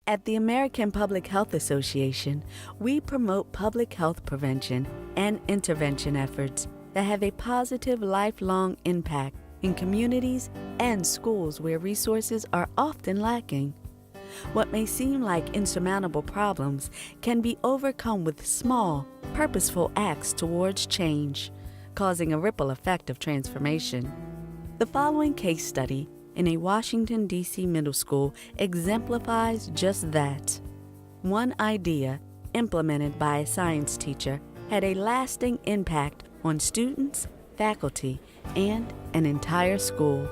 At the American Public Health Association, we promote public health prevention and intervention efforts that have a positive lifelong impact in communities and schools where resources are often lacking. What may seem like insurmountable problems can be overcome with small, purposeful acts towards change, causing a ripple effect of transformation. The following case study in a Washington, D.C. middle school exemplifies just that. One idea, implemented by a science teacher, had a lasting impact on students, faculty, and an entire school.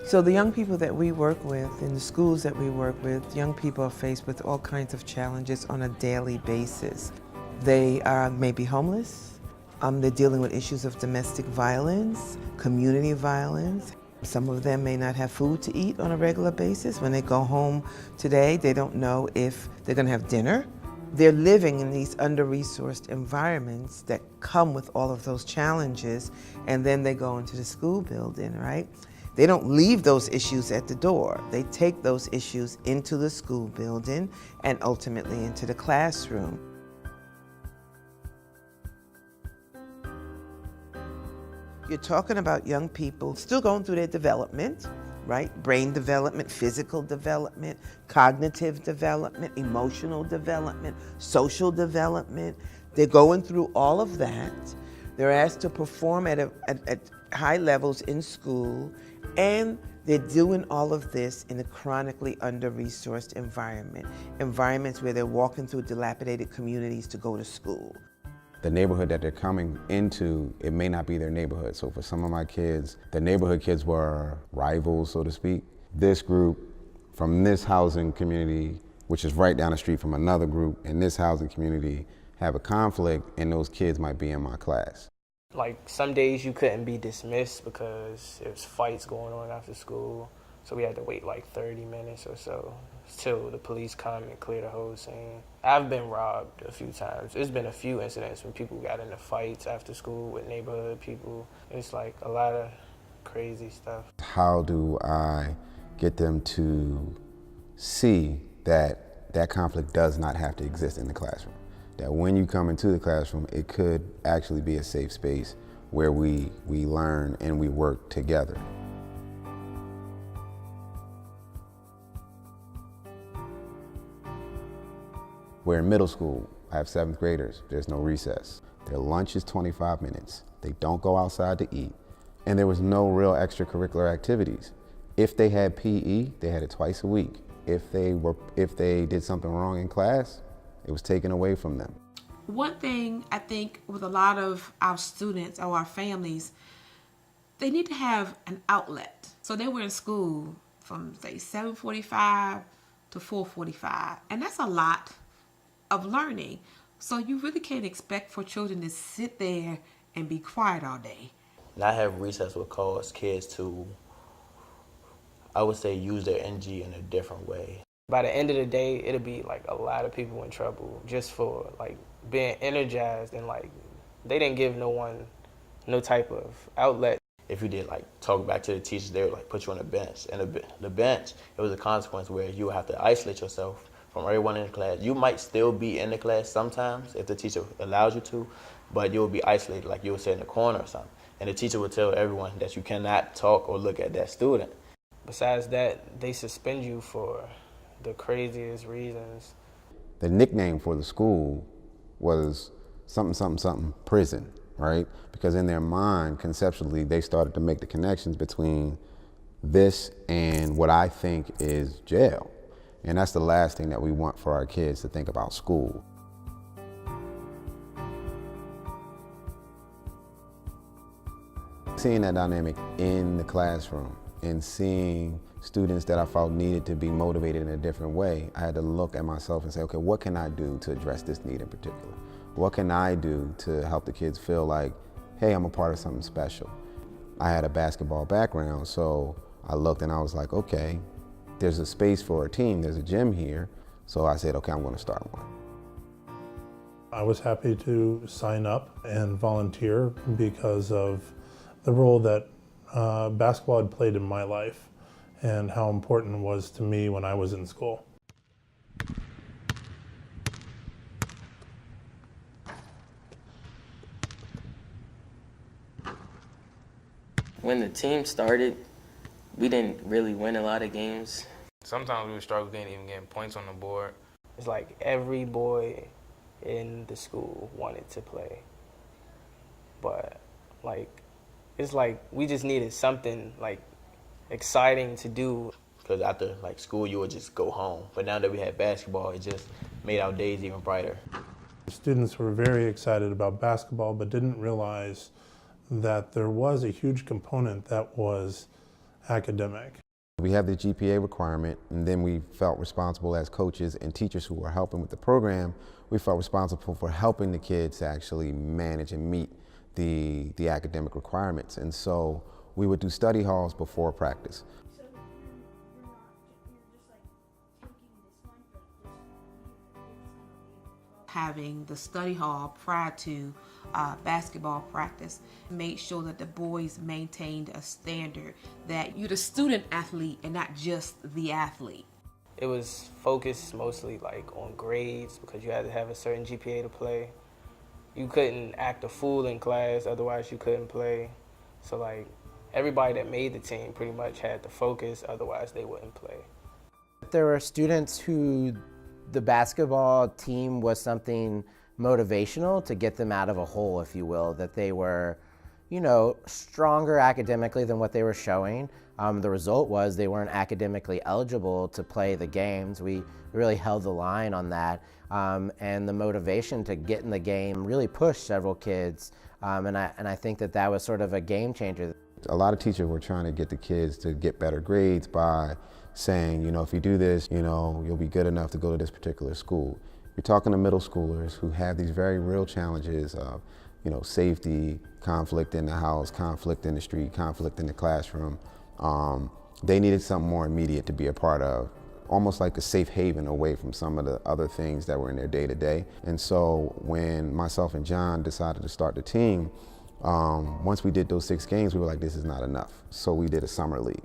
So the young people that we work with, in the schools that we work with, young people are faced with all kinds of challenges on a daily basis. They may be homeless, they're dealing with issues of domestic violence, community violence. Some of them may not have food to eat on a regular basis. When they go home today, they don't know if they're going to have dinner. They're living in these under-resourced environments that come with all of those challenges, and then they go into the school building, right? They don't leave those issues at the door. They take those issues into the school building and ultimately into the classroom. You're talking about young people still going through their development, right? Brain development, physical development, cognitive development, emotional development, social development. They're going through all of that. They're asked to perform at high levels in school, and they're doing all of this in a chronically under-resourced environment, environments where they're walking through dilapidated communities to go to school. The neighborhood that they're coming into, it may not be their neighborhood. So for some of my kids, the neighborhood kids were rivals, so to speak. This group from this housing community, which is right down the street from another group in this housing community, have a conflict, and those kids might be in my class. Like some days you couldn't be dismissed because there's fights going on after school. So we had to wait like 30 minutes or so till the police come and clear the whole scene. I've been robbed a few times. There's been a few incidents when people got into fights after school with neighborhood people. It's like a lot of crazy stuff. How do I get them to see that that conflict does not have to exist in the classroom? That when you come into the classroom, it could actually be a safe space where we learn and we work together. We're in middle school. I have 7th graders. There's no recess. Their lunch is 25 minutes. They don't go outside to eat. And there was no real extracurricular activities. If they had PE, they had it twice a week. If they did something wrong in class, it was taken away from them. One thing I think with a lot of our students or our families, they need to have an outlet. So they were in school from say 7:45 to 4:45, and that's a lot of learning. So you really can't expect for children to sit there and be quiet all day. Not have recess would cause kids to, I would say, use their energy in a different way. By the end of the day, it'll be like a lot of people in trouble just for like being energized, and like they didn't give no one no type of outlet. If you did like talk back to the teachers, they would like put you on a bench. And the bench, it was a consequence where you would have to isolate yourself from everyone in the class. You might still be in the class sometimes if the teacher allows you to, but you'll be isolated, like you'll sit in the corner or something. And the teacher would tell everyone that you cannot talk or look at that student. Besides that, they suspend you for the craziest reasons. The nickname for the school was something prison, right? Because in their mind, conceptually, they started to make the connections between this and what I think is jail. And that's the last thing that we want for our kids to think about school. Seeing that dynamic in the classroom and seeing students that I felt needed to be motivated in a different way, I had to look at myself and say, okay, what can I do to address this need in particular? What can I do to help the kids feel like, hey, I'm a part of something special? I had a basketball background, so I looked and I was like, okay, there's a space for a team, there's a gym here. So I said, okay, I'm gonna start one. I was happy to sign up and volunteer because of the role that basketball had played in my life and how important it was to me when I was in school. When the team started, we didn't really win a lot of games. Sometimes we would struggle even getting points on the board. It's like every boy in the school wanted to play. But like, it's like we just needed something like exciting to do. Because after like school, you would just go home. But now that we had basketball, it just made our days even brighter. The students were very excited about basketball, but didn't realize that there was a huge component that was academic. We have the GPA requirement, and then we felt responsible as coaches and teachers who were helping with the program. We felt responsible for helping the kids to actually manage and meet the academic requirements. And so we would do study halls before practice. Having the study hall prior to basketball practice made sure that the boys maintained a standard that you're the student athlete and not just the athlete. It was focused mostly like on grades because you had to have a certain GPA to play. You couldn't act a fool in class, otherwise you couldn't play. So like everybody that made the team pretty much had to focus, otherwise they wouldn't play. There were students who the basketball team was something motivational to get them out of a hole, if you will, that they were, you know, stronger academically than what they were showing. The result was they weren't academically eligible to play the games. We really held the line on that. And the motivation to get in the game really pushed several kids. And I think that that was sort of a game changer. A lot of teachers were trying to get the kids to get better grades by saying, you know, if you do this, you know, you'll be good enough to go to this particular school. You're talking to middle schoolers who have these very real challenges of, you know, safety, conflict in the house, conflict in the street, conflict in the classroom. They needed something more immediate to be a part of, almost like a safe haven away from some of the other things that were in their day-to-day. And so when myself and John decided to start the team, once we did those 6 games, we were like, this is not enough. So we did a summer league.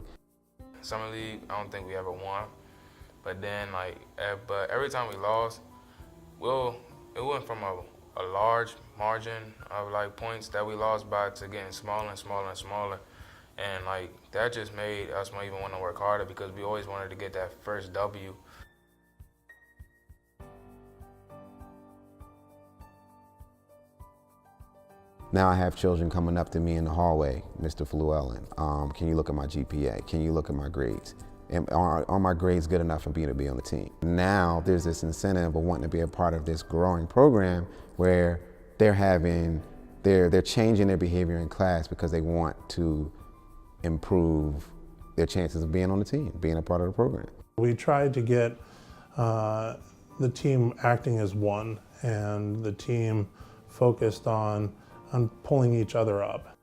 Summer league, I don't think we ever won. But then, like, but every time we lost, well, it went from a large margin of like points that we lost by to getting smaller and smaller and smaller. And like that just made us even want to work harder because we always wanted to get that first W. Now I have children coming up to me in the hallway, Mr. Fluellen, can you look at my GPA? Can you look at my grades? And are my grades good enough for me to be on the team? Now there's this incentive of wanting to be a part of this growing program where they're changing their behavior in class because they want to improve their chances of being on the team, being a part of the program. We tried to get the team acting as one and the team focused on pulling each other up.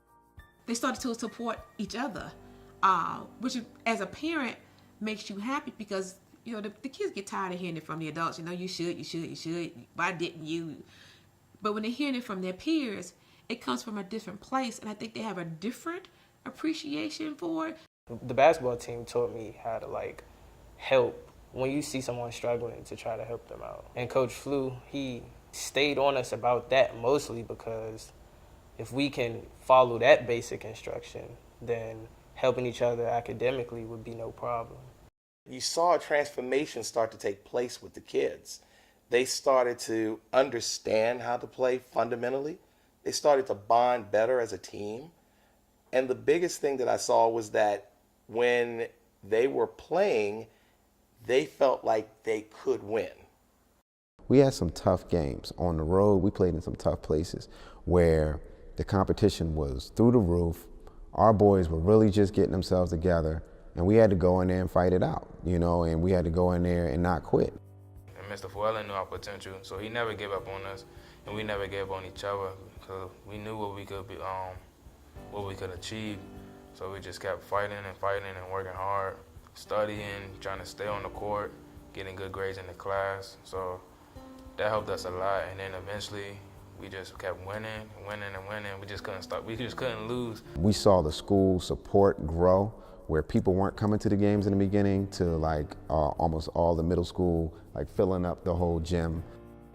They started to support each other, which as a parent makes you happy because, you know, the kids get tired of hearing it from the adults. You know, you should, why didn't you? But when they're hearing it from their peers, it comes from a different place, and I think they have a different appreciation for it. The basketball team taught me how to like help when you see someone struggling to try to help them out. And Coach Flu, he stayed on us about that mostly because if we can follow that basic instruction, then helping each other academically would be no problem. You saw a transformation start to take place with the kids. They started to understand how to play fundamentally. They started to bond better as a team. And the biggest thing that I saw was that when they were playing, they felt like they could win. We had some tough games on the road. We played in some tough places where the competition was through the roof. Our boys were really just getting themselves together, and we had to go in there and fight it out, you know, and we had to go in there and not quit. And Mr. Fluellen knew our potential, so he never gave up on us, and we never gave up on each other because we knew what we could be, what we could achieve. So we just kept fighting and working hard, studying, trying to stay on the court, getting good grades in the class. So that helped us a lot. And then eventually we just kept winning. We just couldn't stop. We just couldn't lose. We saw the school support grow, where people weren't coming to the games in the beginning to like almost all the middle school, like filling up the whole gym.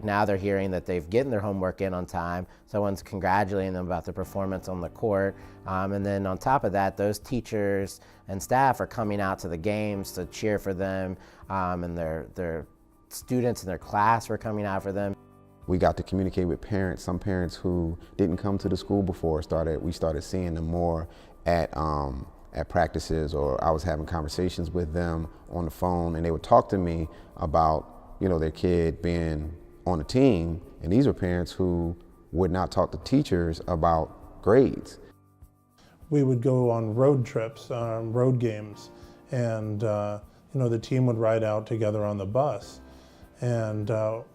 Now they're hearing that they've gotten their homework in on time. Someone's congratulating them about their performance on the court. And then on top of that, those teachers and staff are coming out to the games to cheer for them. And their students in their class were coming out for them. We got to communicate with parents. Some parents who didn't come to the school before we started seeing them more at practices, or I was having conversations with them on the phone, and they would talk to me about, you know, their kid being on a team, and these were parents who would not talk to teachers about grades. We would go on road trips, road games, and you know, the team would ride out together on the bus, and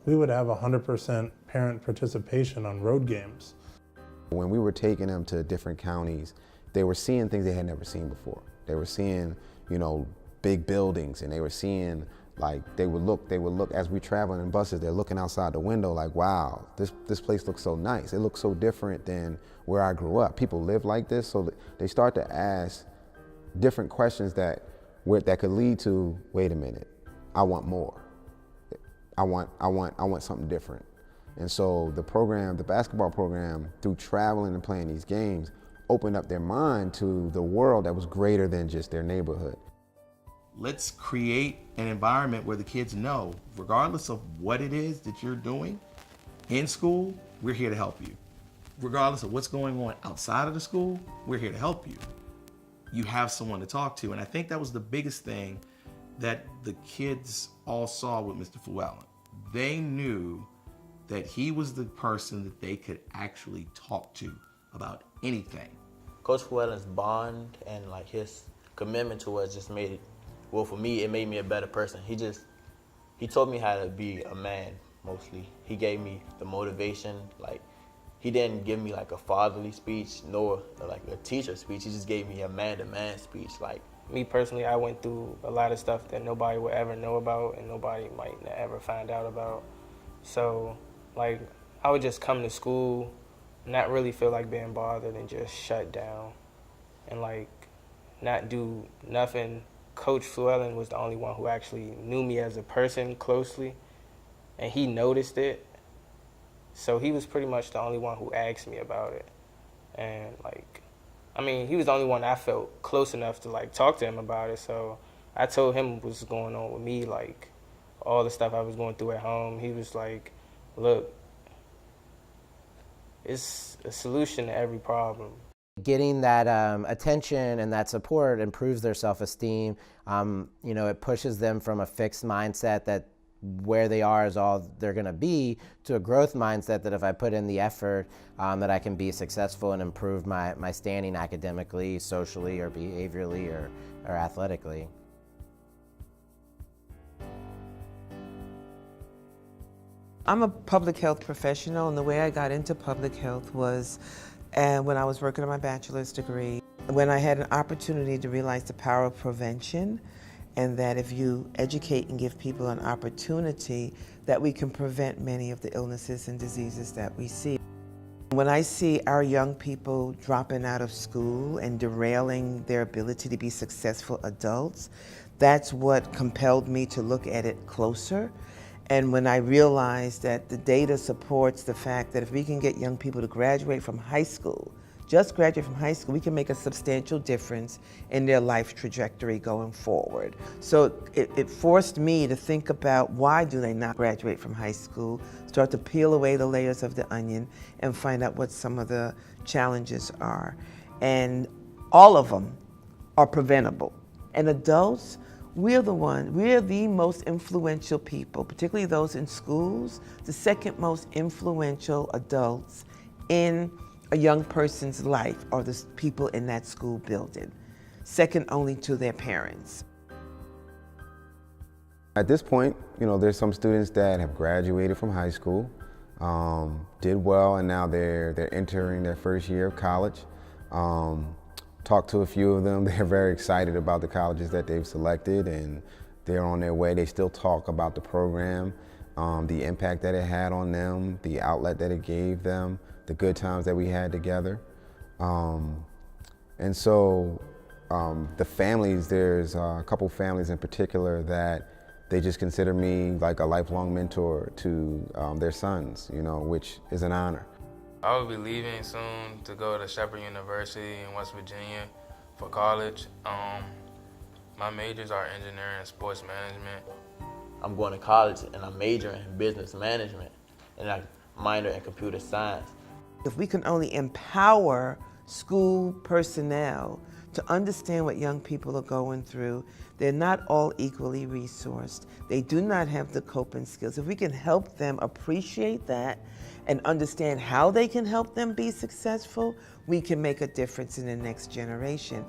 we would have 100% parent participation on road games. When we were taking them to different counties, they were seeing things they had never seen before. They were seeing, you know, big buildings, and they were seeing, like, they would look as we traveling in buses, they're looking outside the window like, wow, this place looks so nice. It looks so different than where I grew up. People live like this, so they start to ask different questions that could lead to, wait a minute, I want more. I want something different. And so the program, the basketball program, through traveling and playing these games, opened up their mind to the world that was greater than just their neighborhood. Let's create an environment where the kids know, regardless of what it is that you're doing in school, we're here to help you. Regardless of what's going on outside of the school, we're here to help you. You have someone to talk to. And I think that was the biggest thing that the kids all saw with Mr. Llewellyn. They knew that he was the person that they could actually talk to about anything. Coach Llewellyn's bond and like his commitment to us just made it, well, for me, it made me a better person. He taught me how to be a man, mostly. He gave me the motivation. Like, he didn't give me like a fatherly speech nor like a teacher speech. He just gave me a man-to-man speech. Like, me personally, I went through a lot of stuff that nobody would ever know about and nobody might ever find out about. So, like, I would just come to school, not really feel like being bothered, and just shut down and like not do nothing. Coach Llewellyn was the only one who actually knew me as a person closely, and he noticed it. So he was pretty much the only one who asked me about it. And like, I mean, he was the only one I felt close enough to like talk to him about it. So I told him what's going on with me, like all the stuff I was going through at home. He was like, look, it's a solution to every problem. Getting that attention and that support improves their self-esteem. You know, it pushes them from a fixed mindset that where they are is all they're going to be, to a growth mindset that if I put in the effort, that I can be successful and improve my standing academically, socially, or behaviorally, or athletically. I'm a public health professional, and the way I got into public health was when I was working on my bachelor's degree, when I had an opportunity to realize the power of prevention, and that if you educate and give people an opportunity, that we can prevent many of the illnesses and diseases that we see. When I see our young people dropping out of school and derailing their ability to be successful adults, that's what compelled me to look at it closer. And when I realized that the data supports the fact that if we can get young people to graduate from high school, just graduate from high school, we can make a substantial difference in their life trajectory going forward. So it forced me to think about, why do they not graduate from high school, start to peel away the layers of the onion and find out what some of the challenges are. And all of them are preventable. And adults, we're the most influential people, particularly those in schools, the second most influential adults in a young person's life are the people in that school building, second only to their parents. At this point, you know, there's some students that have graduated from high school, did well, and now they're entering their first year of college. Talked to a few of them. They're very excited about the colleges that they've selected, and they're on their way. They still talk about the program, the impact that it had on them, the outlet that it gave them, the good times that we had together. And so the families, there's a couple families in particular that They just consider me like a lifelong mentor to their sons, you know, which is an honor. I will be leaving soon to go to Shepherd University in West Virginia for college. My majors are engineering and sports management. I'm going to college and I'm majoring in business management and I minor in computer science. If we can only empower school personnel to understand what young people are going through, they're not all equally resourced. They do not have the coping skills. If we can help them appreciate that and understand how they can help them be successful, we can make a difference in the next generation.